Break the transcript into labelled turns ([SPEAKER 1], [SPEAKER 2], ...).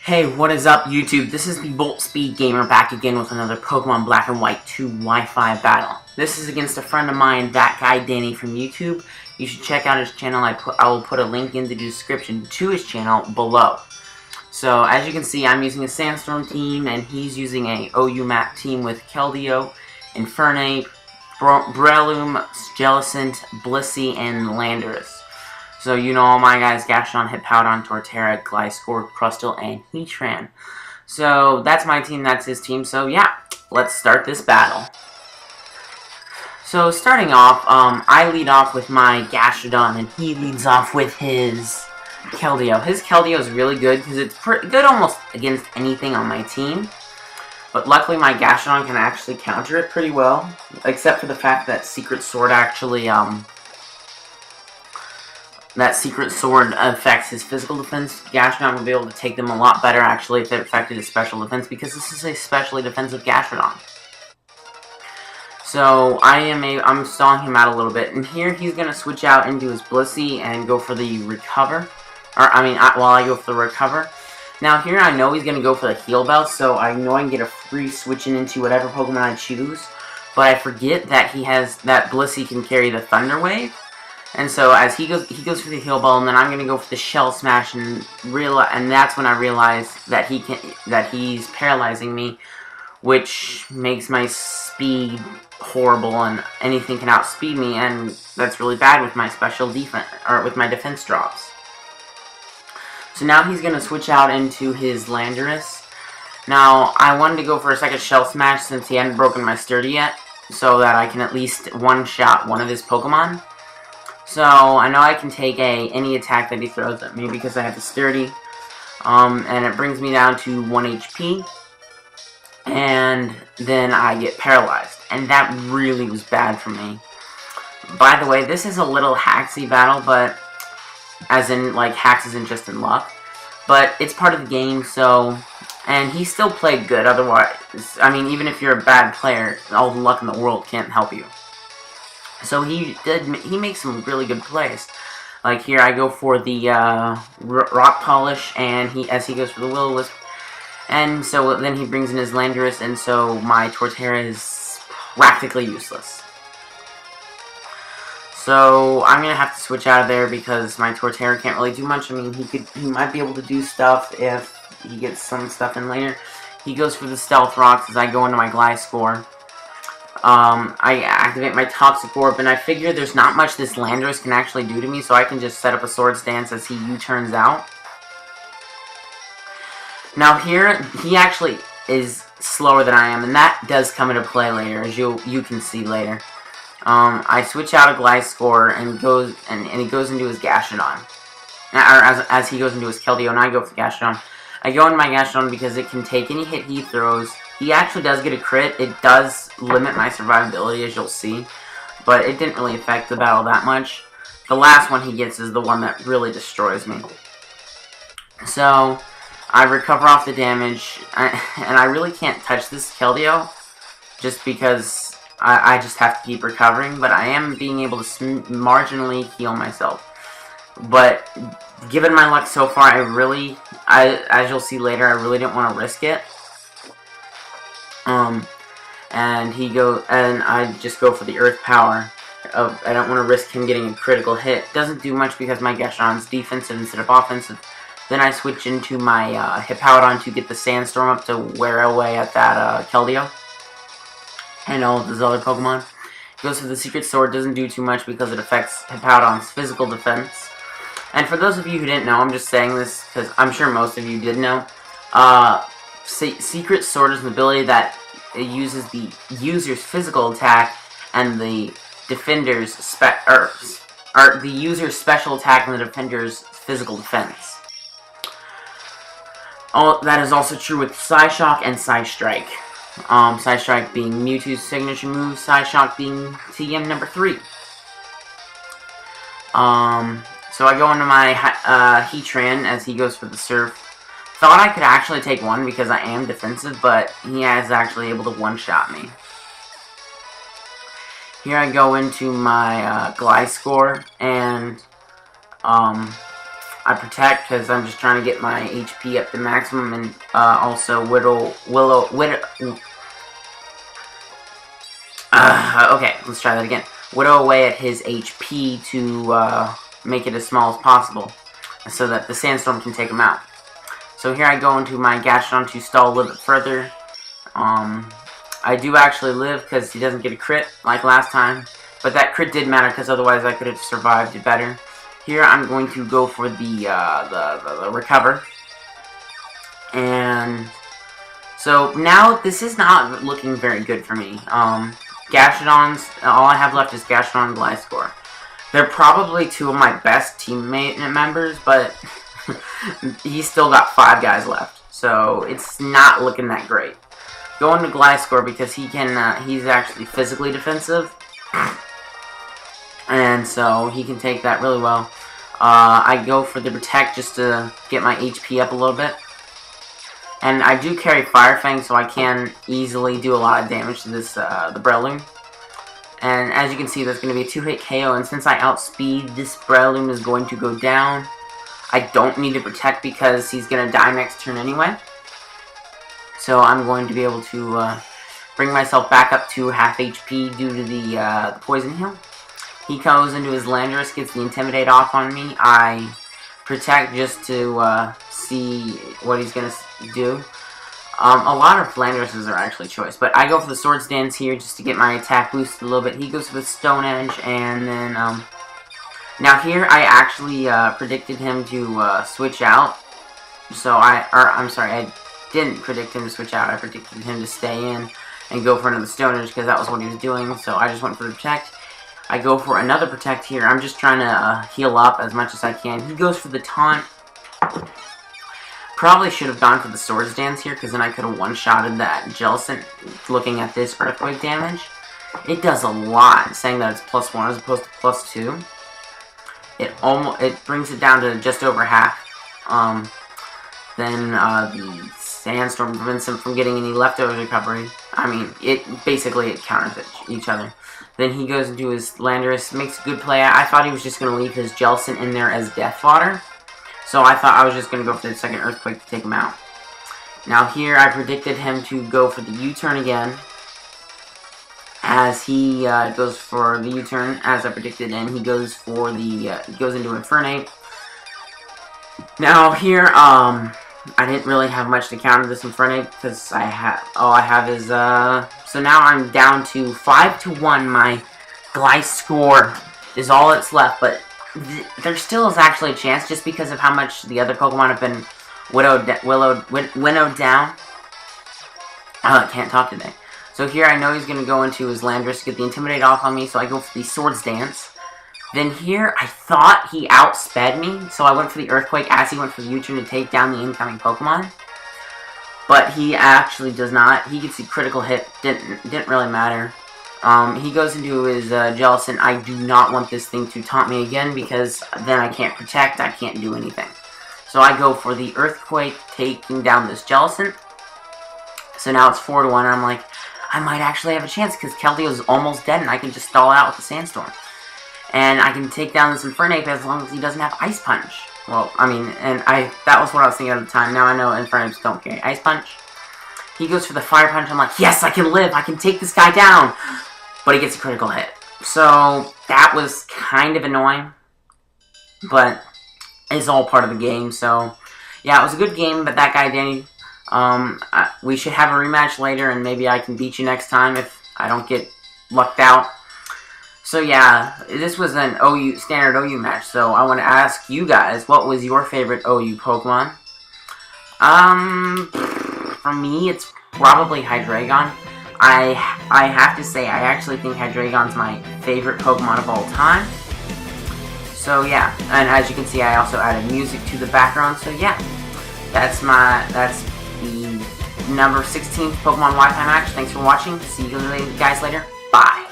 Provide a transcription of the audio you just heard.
[SPEAKER 1] Hey, what is up, YouTube? This is the Bolt Speed Gamer back again with another Pokemon Black and White 2 Wi-Fi battle. This is against a friend of mine, that guy Danny from YouTube. You should check out his channel. I will put a link in the description to his channel below. So, as you can see, I'm using a Sandstorm team, and he's using a OU map team with Keldeo, Infernape, Breloom, Jellicent, Blissey, and Landorus. So, you know all my guys, Gastrodon, Hippowdon, Torterra, Gliscor, Crustle, and Heatran. So, that's my team, that's his team. So, yeah, let's start this battle. So, starting off, I lead off with my Gastrodon, and he leads off with his Keldeo. His Keldeo is really good, because it's good almost against anything on my team. But luckily, my Gastrodon can actually counter it pretty well, except for the fact that Secret Sword actually, that Secret Sword affects his physical defense. Gastrodon would be able to take them a lot better, actually, if it affected his special defense, because this is a specially defensive Gastrodon. So, I'm stalling him out a little bit, and here he's going to switch out into his Blissey and go for the Recover. While I go for the Recover. Now, here I know he's going to go for the Heal Bell, so I know I can get a free switching into whatever Pokemon I choose, but I forget that that Blissey can carry the Thunder Wave. And so as he goes for the Heal Ball, and then I'm gonna go for the Shell Smash, and that's when I realize that he's paralyzing me, which makes my speed horrible, and anything can outspeed me, and that's really bad with my special defense, or with my defense drops. So now he's gonna switch out into his Landorus. Now I wanted to go for a second Shell Smash since he hadn't broken my Sturdy yet, so that I can at least one-shot one of his Pokemon. So, I know I can take any attack that he throws at me because I have the Sturdy. And it brings me down to 1 HP. And then I get paralyzed. And that really was bad for me. By the way, this is a little haxy battle, but as in, like, hacks isn't just in luck. But it's part of the game, so... And he still played good, otherwise... I mean, even if you're a bad player, all the luck in the world can't help you. So he makes some really good plays. Like here, I go for the Rock Polish, and as he goes for the Will-O-Wisp, and so then he brings in his Landorus, and so my Torterra is practically useless. So I'm gonna have to switch out of there because my Torterra can't really do much. I mean, he might be able to do stuff if he gets some stuff in later. He goes for the Stealth Rocks as I go into my Gliscor. I activate my Toxic Orb, and I figure there's not much this Landorus can actually do to me, so I can just set up a Swords Dance as he U-turns out. Now here, he actually is slower than I am, and that does come into play later, as you can see later. I switch out a Gliscor, and he goes into his Gastrodon. Or as he goes into his Keldeo, and I go for Gastrodon. I go into my Gastrodon because it can take any hit he throws. He actually does get a crit. It does limit my survivability, as you'll see, but it didn't really affect the battle that much. The last one he gets is the one that really destroys me. So, I recover off the damage, and I really can't touch this Keldeo, just because I just have to keep recovering, but I am being able to marginally heal myself. But, given my luck so far, as you'll see later, I really didn't want to risk it. And I just go for the Earth Power. I don't want to risk him getting a critical hit. Doesn't do much because my Gastrodon's defensive instead of offensive. Then I switch into my Hippowdon to get the Sandstorm up to wear away at that Keldeo. And all of his other Pokemon. Goes for the Secret Sword, doesn't do too much because it affects Hippowdon's physical defense. And for those of you who didn't know, I'm just saying this because I'm sure most of you did know. Secret Sword is an ability that it uses the user's physical attack and the defender's the user's special attack and the defender's physical defense. That is also true with Psyshock and Psystrike. Psystrike being Mewtwo's signature move, Psyshock being TM number 3. So I go into my Heatran as he goes for the Surf. Thought I could actually take one because I am defensive, but he is actually able to one-shot me. Here I go into my Gliscor, and I protect because I'm just trying to get my HP up to maximum, and also okay, let's try that again. Whittle away at his HP to make it as small as possible, so that the sandstorm can take him out. So here I go into my Gastrodon to stall a little bit further. I do actually live because he doesn't get a crit like last time, but that crit did matter because otherwise I could have survived it better. Here I'm going to go for the recover, and so now this is not looking very good for me. Gastrodons, all I have left is Gastrodon and Gliscor. They're probably two of my best teammate members, but he's still got 5 guys left, so it's not looking that great. Going to Gliscor because he can, he's actually physically defensive, and so he can take that really well. I go for the Protect just to get my HP up a little bit. And I do carry Fire Fang, so I can easily do a lot of damage to this, the Breloom. And as you can see, that's going to be a 2-hit KO, and since I outspeed, this Breloom is going to go down. I don't need to Protect because he's going to die next turn anyway. So I'm going to be able to bring myself back up to half HP due to the Poison Heal. He goes into his Landorus, gets the Intimidate off on me. I Protect just to see what he's going to do. A lot of Landoruses are actually choice, but I go for the Swords Dance here just to get my attack boosted a little bit. He goes for the Stone Edge, and then, now here I actually predicted him to switch out. So I'm sorry, I didn't predict him to switch out. I predicted him to stay in and go for another Stone Edge because that was what he was doing. So I just went for the Protect. I go for another Protect here. I'm just trying to heal up as much as I can. He goes for the Taunt. Probably should have gone for the Swords Dance here because then I could have one-shotted that Jellicent. Looking at this Earthquake damage, it does a lot, saying that it's +1 as opposed to +2. It brings it down to just over half. Then the Sandstorm prevents him from getting any leftover recovery. I mean, it counters each other. Then he goes into his Landorus, makes a good play. I thought he was just going to leave his Jellicent in there as Death Fodder. So I thought I was just going to go for the second Earthquake to take him out. Now here I predicted him to go for the U-turn again. As he goes for the U-turn, as I predicted, and he goes for the, he goes into Infernape. Now here, I didn't really have much to counter this Infernape because all I have is, so now I'm down to 5-1. My Gliscor is all that's left, but there still is actually a chance just because of how much the other Pokemon have been winnowed down. I can't talk today. So here I know he's going to go into his Landorus to get the Intimidate off on me, so I go for the Swords Dance. Then here, I thought he outsped me, so I went for the Earthquake as he went for the U-turn to take down the incoming Pokemon. But he actually does not. He gets a critical hit, didn't really matter. He goes into his Jellicent. I do not want this thing to taunt me again because then I can't Protect, I can't do anything. So I go for the Earthquake, taking down this Jellicent. So now it's 4-1, and I'm like, I might actually have a chance because Keldeo's almost dead and I can just stall out with the Sandstorm. And I can take down this Infernape as long as he doesn't have Ice Punch. Well, I mean, that was what I was thinking at the time. Now I know Infernapes don't carry Ice Punch. He goes for the Fire Punch. I'm like, yes, I can live. I can take this guy down. But he gets a critical hit. So that was kind of annoying. But it's all part of the game. So yeah, it was a good game. But that guy, Danny, we should have a rematch later. And maybe I can beat you next time if I don't get lucked out. So yeah, this was an standard OU match, so I want to ask you guys, what was your favorite OU Pokemon? For me, it's probably Hydreigon. I have to say, I actually think Hydreigon's my favorite Pokemon of all time. So yeah, and as you can see, I also added music to the background, so yeah. That's the number 16 Pokemon Wi-Fi match. Thanks for watching. See you guys later. Bye.